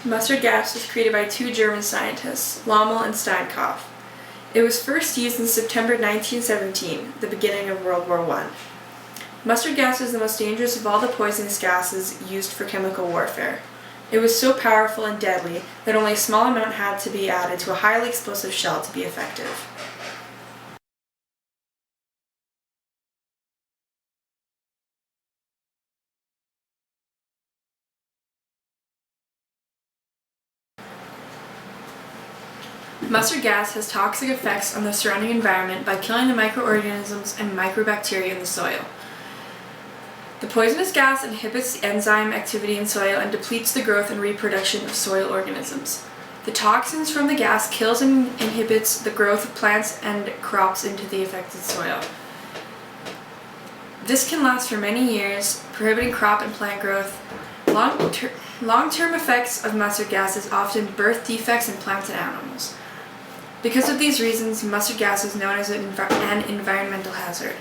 Mustard gas was created by two German scientists, Lommel and Steinkopf. It was first used in September 1917, the beginning of World War I. Mustard gas was the most dangerous of all the poisonous gases used for chemical warfare. It was so powerful and deadly that only a small amount had to be added to a highly explosive shell to be effective. Mustard gas has toxic effects on the surrounding environment by killing the microorganisms and microbacteria in the soil. The poisonous gas inhibits enzyme activity in soil and depletes the growth and reproduction of soil organisms. The toxins from the gas kills and inhibits the growth of plants and crops into the affected soil. This can last for many years, prohibiting crop and plant growth. Long-term effects of mustard gas is often birth defects in plants and animals. Because of these reasons, mustard gas is known as an environmental hazard.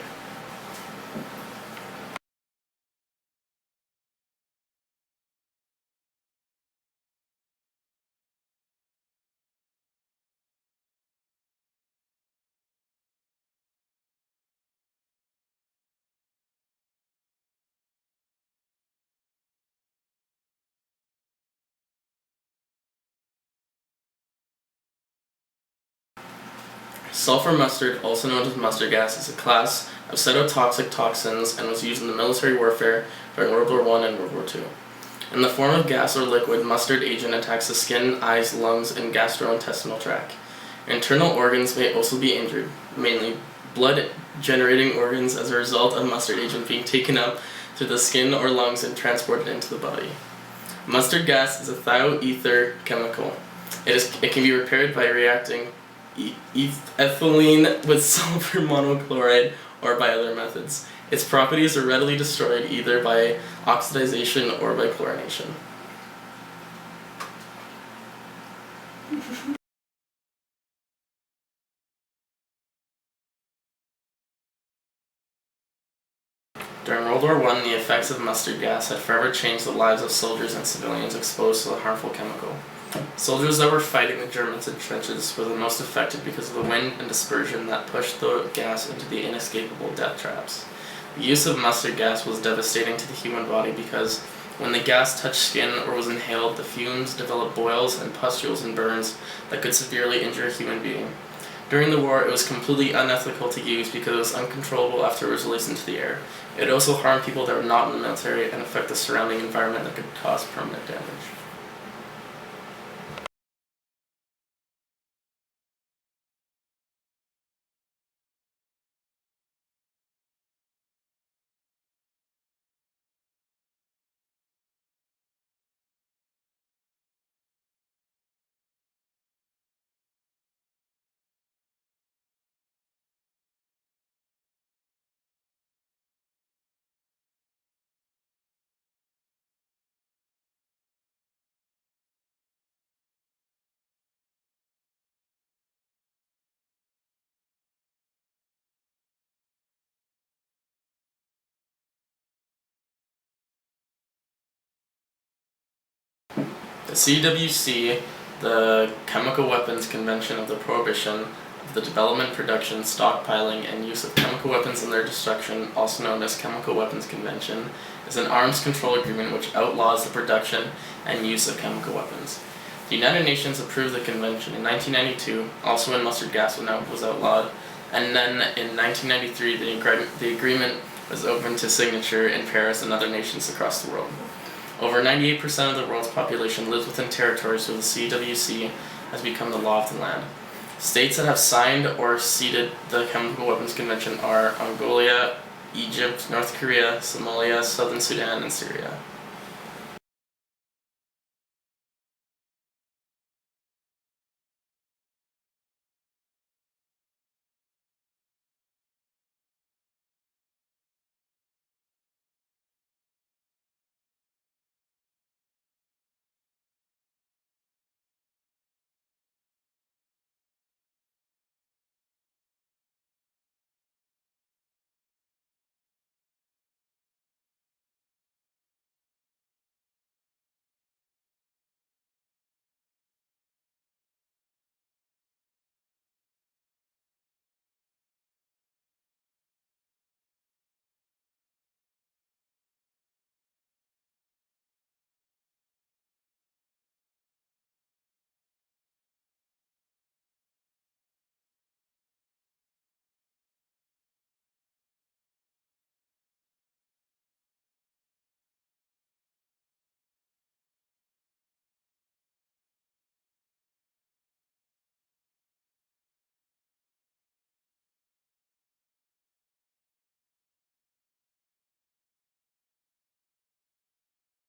Sulfur mustard, also known as mustard gas, is a class of cytotoxic toxins and was used in the military warfare during World War I and World War II. In the form of gas or liquid, mustard agent attacks the skin, eyes, lungs, and gastrointestinal tract. Internal organs may also be injured, mainly blood-generating organs as a result of mustard agent being taken up through the skin or lungs and transported into the body. Mustard gas is a thioether chemical. It can be prepared by reacting ethylene with sulfur monochloride or by other methods. Its properties are readily destroyed either by oxidation or by chlorination. During World War I, the effects of mustard gas had forever changed the lives of soldiers and civilians exposed to the harmful chemical. Soldiers that were fighting the Germans in trenches were the most affected because of the wind and dispersion that pushed the gas into the inescapable death traps. The use of mustard gas was devastating to the human body because when the gas touched skin or was inhaled, the fumes developed boils and pustules and burns that could severely injure a human being. During the war, it was completely unethical to use because it was uncontrollable after it was released into the air. It also harmed people that were not in the military and affect the surrounding environment that could cause permanent damage. The CWC, the Chemical Weapons Convention of the Prohibition of the Development, Production, Stockpiling, and Use of Chemical Weapons and Their Destruction, also known as Chemical Weapons Convention, is an arms control agreement which outlaws the production and use of chemical weapons. The United Nations approved the convention in 1992, also when mustard gas was outlawed, and then in 1993 the agreement was open to signature in Paris and other nations across the world. Over 98% of the world's population lives within territories where the CWC has become the law of the land. States that have signed or ceded the Chemical Weapons Convention are Mongolia, Egypt, North Korea, Somalia, Southern Sudan, and Syria.